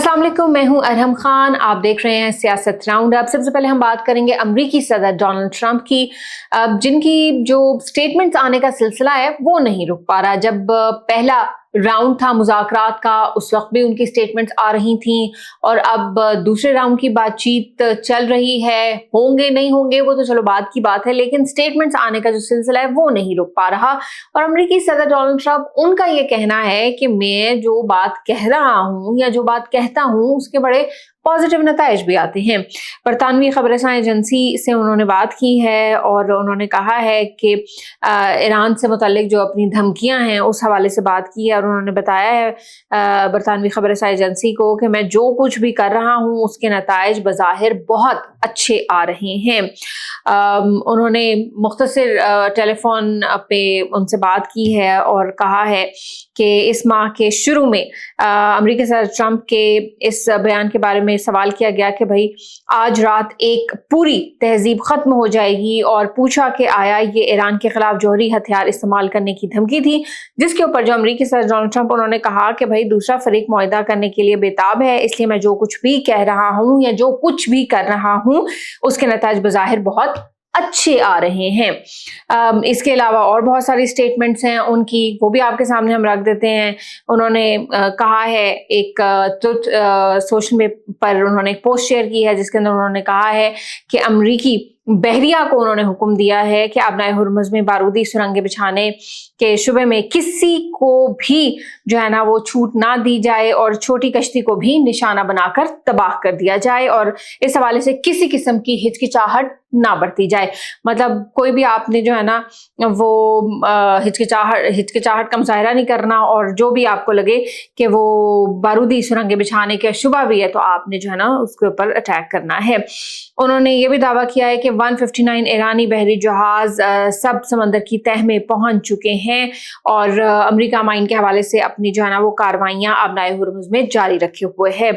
अस्सलाम वालेकुम, मैं हूं अरहम खान। आप देख रहे हैं सियासत राउंड अप। सबसे पहले हम बात करेंगे अमरीकी सदर डोनाल्ड ट्रंप की, जिनकी जो स्टेटमेंट्स आने का सिलसिला है वो नहीं रुक पा रहा। जब पहला राउंड था मुज़ाकरात का, उस वक्त भी उनकी स्टेटमेंट्स आ रही थी, और अब दूसरे राउंड की बातचीत चल रही है। होंगे नहीं होंगे वो तो चलो बाद की बात है, लेकिन स्टेटमेंट्स आने का जो सिलसिला है वो नहीं रुक पा रहा। और अमरीकी सदर डोनाल्ड ट्रंप, उनका ये कहना है कि मैं जो बात कह रहा हूँ या जो बात कहता हूँ उसके बड़े पॉजिटिव नताइज भी आते हैं। बरतानवी खबरसां एजेंसी से उन्होंने बात की है और उन्होंने कहा है कि ईरान से मुतल्लिक जो अपनी धमकियां हैं उस हवाले से बात की है, और उन्होंने बताया है बरतानवी खबरसां एजेंसी को कि मैं जो कुछ भी कर रहा हूं उसके नताइज बज़ाहिर बहुत अच्छे आ रहे हैं। उन्होंने मुख्तसर टेलीफोन पे उनसे बात की है और कहा है कि इस माह के शुरू में अमरीकी सदर ट्रंप के इस बयान के बारे में सवाल किया गया कि भाई आज रात एक पूरी तहजीब खत्म हो जाएगी, और पूछा कि आया ये ईरान के खिलाफ जौहरी हथियार इस्तेमाल करने की धमकी थी, जिसके ऊपर जो अमरीकी सदर डोनाल्ड ट्रंप, उन्होंने कहा कि भाई दूसरा फरीक मुआहदा करने के लिए बेताब है, इसलिए मैं जो कुछ भी कह रहा हूँ या जो कुछ भी कर रहा हूँ उसके नताइज बज़ाहिर बहुत अच्छे आ रहे हैं। इसके अलावा और बहुत सारी स्टेटमेंट्स हैं उनकी, वो भी आपके सामने हम रख देते हैं। उन्होंने कहा है, एक सोशल पर उन्होंने एक पोस्ट शेयर की है जिसके अंदर उन्होंने कहा है कि अमरीकी बहरिया को उन्होंने हुक्म दिया है कि आबनाए हुर्मुज़ में बारूदी सुरंगें बिछाने के शुबे में किसी को भी जो है ना वो छूट ना दी जाए, और छोटी कश्ती को भी निशाना बनाकर तबाह कर दिया जाए, और इस हवाले से किसी किस्म की हिचकिचाहट ना बरती जाए। मतलब कोई भी आपने जो है ना वो हिचकिचाहट का मुजाहरा नहीं करना, और जो भी आपको लगे कि वो बारूदी सुरंगें बिछाने का शुबा भी है तो आपने जो है ना उसके ऊपर अटैक करना है। उन्होंने ये भी दावा किया है कि 159 ईरानी बहरी जहाज सब समंदर की तह में पहुंच चुके हैं, और अमेरिका माइन के हवाले से अपनी जो है ना वो कार्रवाइयां आबनाए हुर्मुज़ में जारी रखे हुए है।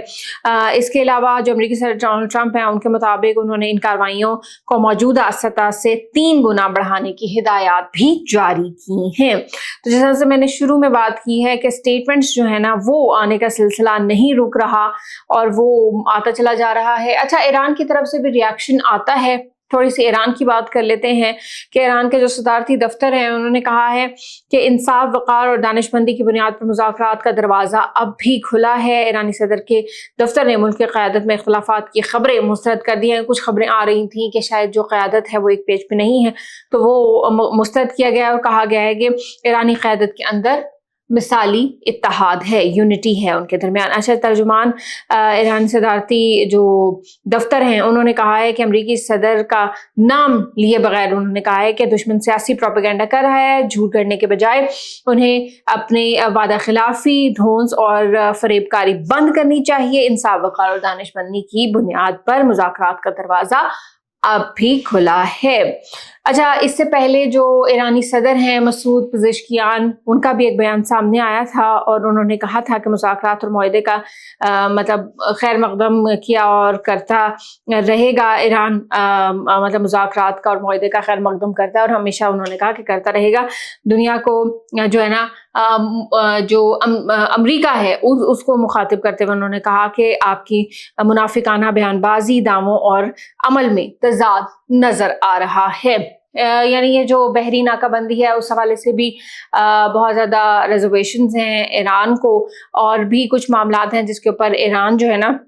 इसके अलावा जो अमेरिकी सदर डोनाल्ड ट्रंप हैं उनके मुताबिक उन्होंने इन कार्रवाइयों को मौजूदा सतह से 3 गुना बढ़ाने की हिदायत भी जारी की हैं। तो जैसा से मैंने शुरू में बात की है कि स्टेटमेंट्स जो है ना वो आने का सिलसिला नहीं रुक रहा और वो आता चला जा रहा है। अच्छा, ईरान की तरफ से भी रिएक्शन आता है। थोड़ी सी ईरान की बात कर लेते हैं कि ईरान के जो सदारती दफ्तर हैं उन्होंने कहा है कि इंसाफ, वक़ार और दानिशमंदी की बुनियाद पर मुज़ाकरात का दरवाज़ा अब भी खुला है। ईरानी सदर के दफ्तर ने मुल्क की क़यादत में इख्तिलाफ़ात की खबरें मुस्तरद कर दी हैं। कुछ खबरें आ रही थी कि शायद जो क़यादत है वो एक पेज पे नहीं है, तो वो मुस्तरद किया गया और कहा गया है कि ईरानी क़यादत के अंदर मिसाली इत्तेहाद है, यूनिटी है उनके दरमियान। अच्छा, तर्जुमान ईरान सदारती जो दफ्तर हैं उन्होंने कहा है कि अमरीकी सदर का नाम लिए बगैर उन्होंने कहा है कि दुश्मन सियासी प्रोपेगेंडा कर रहा है। झूठ करने के बजाय उन्हें अपने वादा खिलाफी, धौंस और फरेबकारी बंद करनी चाहिए। इंसाफ, वक़ार और दानिशमंदी की बुनियाद पर मुज़ाकरात का दरवाज़ा अब भी खुला है। अच्छा, इससे पहले जो ईरानी सदर हैं मसूद पेज़ेश्कियान, उनका भी एक बयान सामने आया था और उन्होंने कहा था कि मुज़ाकरात और मुआहदे का मतलब खैर मकदम किया और करता रहेगा ईरान। मतलब मुज़ाकरात का और मुआहदे का खैर मकदम करता है और हमेशा उन्होंने कहा कि करता रहेगा। दुनिया को जो है ना जो अमरीका है उसको मुखातिब करते हुए उन्होंने कहा कि आपकी मुनाफिकाना बयानबाजी, दावों और अमल में तज़ाद नज़र आ रहा है। यानी ये जो बहरी नाकाबंदी है उस हवाले से भी बहुत ज़्यादा रिजर्वेशंस हैं ईरान को, और भी कुछ मामलात हैं जिसके ऊपर ईरान जो है ना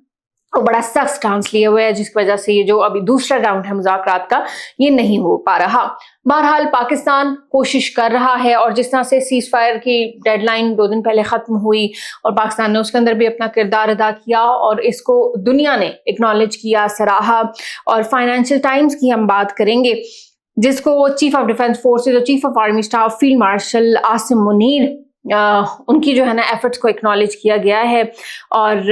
वो बड़ा सख्त स्टांस लिए हुए है, जिसकी वजह से ये जो अभी दूसरा राउंड है मुज़ाकरात का ये नहीं हो पा रहा। बहरहाल पाकिस्तान कोशिश कर रहा है, और जिस तरह से सीज़ फायर की डेडलाइन 2 दिन पहले ख़त्म हुई और पाकिस्तान ने उसके अंदर भी अपना किरदार अदा किया और इसको दुनिया ने एक्नॉलेज किया, सराहा। और फाइनेंशियल टाइम्स की हम बात करेंगे, जिसको चीफ ऑफ डिफेंस फोर्सेज और chief of army staff field marshal Asim Munir, उनकी जो है ना एफर्ट्स को एक्नॉलेज किया गया है। और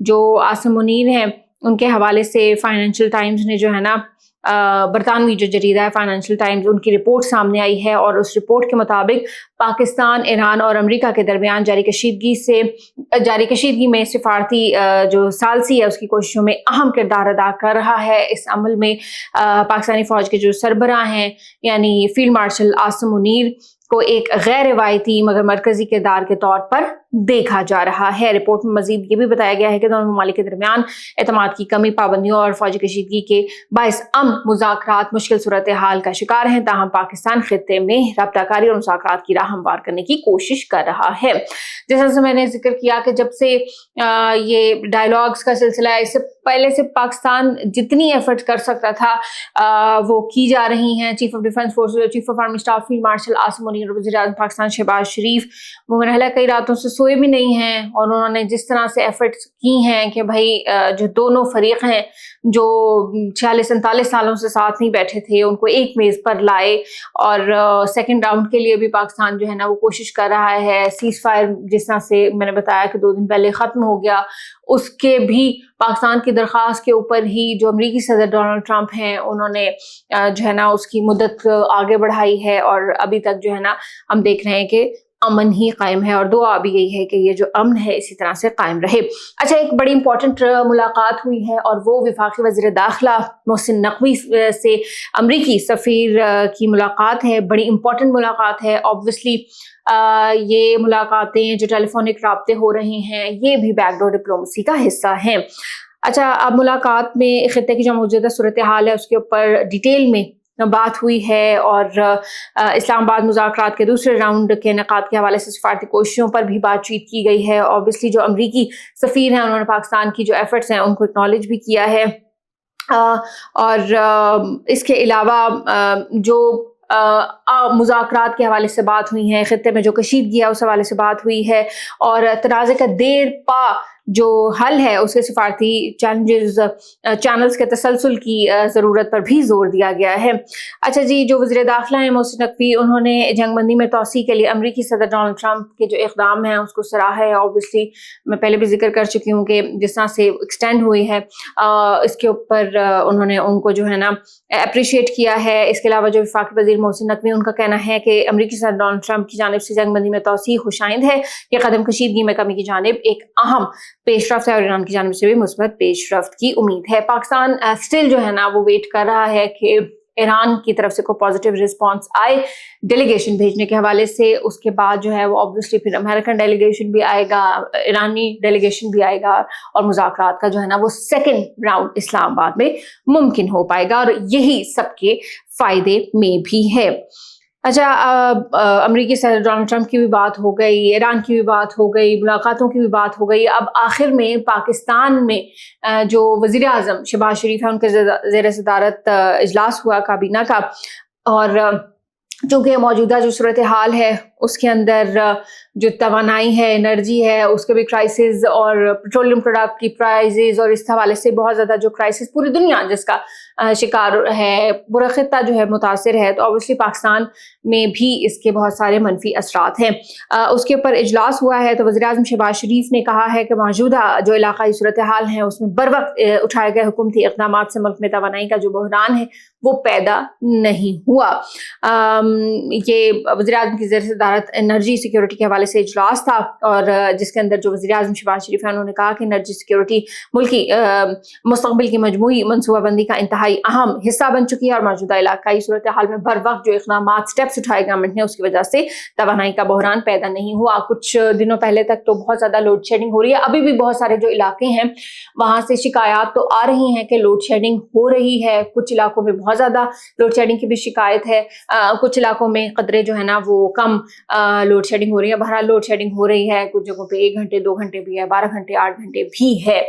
जो आसिम मुनीर हैं उनके हवाले से फाइनेंशियल टाइम्स ने जो है ना बरतानवी जो जरीदा है फाइनेंशियल टाइम्स, उनकी रिपोर्ट सामने आई है, और उस रिपोर्ट के मुताबिक पाकिस्तान, ईरान और अमेरिका के दरमियान जारी कशीदगी में सिफारती जो सालसी है उसकी कोशिशों में अहम किरदार अदा कर रहा है। इस अमल में पाकिस्तानी फ़ौज के जो सरबराह हैं यानी फील्ड मार्शल आसिम मुनीर को एक गैर रिवायती मगर मरकजी किरदार के तौर पर देखा जा रहा है। रिपोर्ट में मजीद ये भी बताया गया है कि दोनों ममालिक के दरमियान एतमाद की कमी, पाबंदियों और फौजी कशीदगी के बाइस मुज़ाकरात मुश्किल सूरत हाल का शिकार हैं। ताहम पाकिस्तान खित्ते में रब्ताकारी और मुज़ाकरात की राह हमवार करने की कोशिश कर रहा है। जैसा कि मैंने जिक्र किया कि जब से ये डायलॉग्स का सिलसिला है, इससे पहले से पाकिस्तान जितनी एफर्ट कर सकता था वो की जा रही हैं। Chief of defence forces, chief of army staff field marshal Asim Munir, वज़ीर आज़म पाकिस्तान शहबाज शरीफ वो मेरा कई रातों से सोए भी नहीं हैं, और उन्होंने जिस तरह से एफर्ट्स की हैं कि भाई जो दोनों फरीक हैं जो 46-47 सालों से साथ नहीं बैठे थे, उनको एक मेज़ पर लाए, और सेकंड राउंड के लिए भी पाकिस्तान जो है ना वो कोशिश कर रहा है। सीज फायर जिस तरह से मैंने बताया कि 2 दिन पहले ख़त्म हो गया, उसके भी पाकिस्तान की दरख्वास्त के ऊपर ही जो अमेरिकी सदर डोनाल्ड ट्रंप हैं उन्होंने जो है ना उसकी मुद्दत आगे बढ़ाई है, और अभी तक जो है ना हम देख रहे हैं कि अमन ही कायम है, और दुआ भी यही है कि ये जो अमन है इसी तरह से कायम रहे। अच्छा, एक बड़ी इंपॉर्टेंट मुलाकात हुई है, और वो वफाकी वज़ीर दाखिला मोहसिन नकवी से अमरीकी सफ़ीर की मुलाकात है। बड़ी इंपॉर्टेंट मुलाकात है। ऑब्वियसली ये मुलाकातें जो टेलीफोनिक राब्ते हो रही हैं ये भी बैकडोर डिप्लोमेसी का हिस्सा हैं। अच्छा, अब मुलाकात में खित्ते की जो मौजूदा सूरत हाल है उसके ऊपर डिटेल में बात हुई है, और इस्लामाबाद मुज़ाकरात के दूसरे राउंड के इनेकाद के हवाले से सफारती कोशिशों पर भी बातचीत की गई है। ऑब्वियसली जो अमरीकी सफ़ीर हैं उन्होंने पाकिस्तान की जो एफर्ट्स हैं उनको एक्नॉलेज भी किया है, और इसके अलावा जो मुज़ाकरात के हवाले से बात हुई है, खित्ते में जो कशीदगी है उस हवाले से बात हुई है, और तनाज़े का देर पा जो हल है उसके सिफारती चैनल्स के तसलसल की ज़रूरत पर भी जोर दिया गया है। अच्छा जी, जो वज़ीर दाखिला हैं मोहसिन नकवी, उन्होंने जंगबंदी में तोसी के लिए अमरीकी सदर डोनाल्ड ट्रंप के जो इक़दाम हैं उसको सराहा है। ऑब्वियसली मैं पहले भी जिक्र कर चुकी हूँ कि जिस तरह से एक्सटेंड हुई है इसके ऊपर उन्होंने उनको जो है ना अप्रिशिएट किया है। इसके अलावा जो वफाकी वज़ीर मोहसिन नकवी, उनका कहना है कि अमरीकी सदर डोनाल्ड ट्रंप की जानिब से जंगबंदी में तोसी खुशाइंद है। ये कदम कशीदगी में कमी की जानिब एक अहम पेशरफ्त है, और ईरान की जानिब से भी मुस्बत पेशरफ्त की उम्मीद है। पाकिस्तान स्टिल जो है ना वो वेट कर रहा है कि ईरान की तरफ से कोई पॉजिटिव रिस्पांस आए डेलीगेशन भेजने के हवाले से। उसके बाद जो है वो ऑब्वियसली फिर अमेरिकन डेलीगेशन भी आएगा, ईरानी डेलीगेशन भी आएगा, और मुज़ाकरात का जो है ना वो सेकंड राउंड इस्लामाबाद में मुमकिन हो पाएगा, और यही सबके फायदे में भी है। अच्छा, अमरीकी सदर डोनाल्ड ट्रंप की भी बात हो गई, ईरान की भी बात हो गई, मुलाकातों की भी बात हो गई। अब आखिर में पाकिस्तान में जो वज़ीर आज़म शहबाज शरीफ है उनके ज़ेर सदारत इजलास हुआ काबीना का, और चूँकि मौजूदा जो सूरत हाल है उसके अंदर जो तवानाई है, एनर्जी है, उसके भी क्राइसिस, और पेट्रोलियम प्रोडक्ट की प्राइसेस, और इस हवाले से बहुत ज़्यादा जो क्राइसिस पूरी दुनिया जिसका शिकार है, पूरा खित्ता जो है मुतासिर है, तो ऑब्वियसली पाकिस्तान में भी इसके बहुत सारे मनफी असरात हैं। उसके ऊपर इजलास हुआ है, तो वज़ीर आज़म शहबाज शरीफ ने कहा है कि मौजूदा जो इलाक़ाई सूरत हाल है उसमें बर वक्त उठाए गए हुकूमती इक़दाम से मुल्क में तवानाई का जो बहरान है वो पैदा नहीं हुआ। ये वज़ीर आज़म की ज़ेर सदारत एनर्जी सिक्योरिटी के हवाले से इजलास था, और जिसके अंदर जो वज़ीर आज़म शहबाज शरीफ है उन्होंने कहा कि एनर्जी सिक्योरिटी मुल्क की मुस्तक़बिल की मजमूई मनसूबाबंदी का इंतहाई अहम हिस्सा बन चुकी है, और मौजूदा इलाकाई सूरत हाल में बर वक्त जो इक़दामात स्टेप्स उठाए गवर्नमेंट ने उसकी वजह से तवानाई का बहरान पैदा नहीं हुआ। कुछ दिनों पहले तक तो बहुत ज़्यादा लोड शेडिंग हो रही है, अभी भी बहुत सारे जो इलाके हैं वहाँ से शिकायत तो आ रही हैं कि लोड शेडिंग हो रही है। कुछ इलाकों में बहुत ज़्यादा लोड शेडिंग की भी शिकायत है, कुछ इलाकों में कदरे जो है ना वो कम लोड शेडिंग हो रही है। बहरहाल लोड शेडिंग हो रही है, कुछ जगहों पे 1 घंटे 2 घंटे भी है, 12 घंटे 8 घंटे भी है।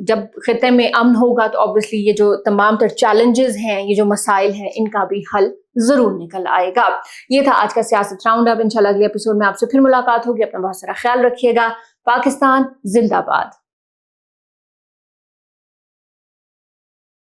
जब खित्ते में अमन होगा तो ऑब्वियसली ये जो तमाम तर चैलेंजेस हैं, ये जो मसाइल हैं, इनका भी हल जरूर निकल आएगा। ये था आज का सियासत राउंड अप। इंशाल्लाह अगले एपिसोड में आपसे फिर मुलाकात होगी। अपना बहुत सारा ख्याल रखिएगा। पाकिस्तान जिंदाबाद।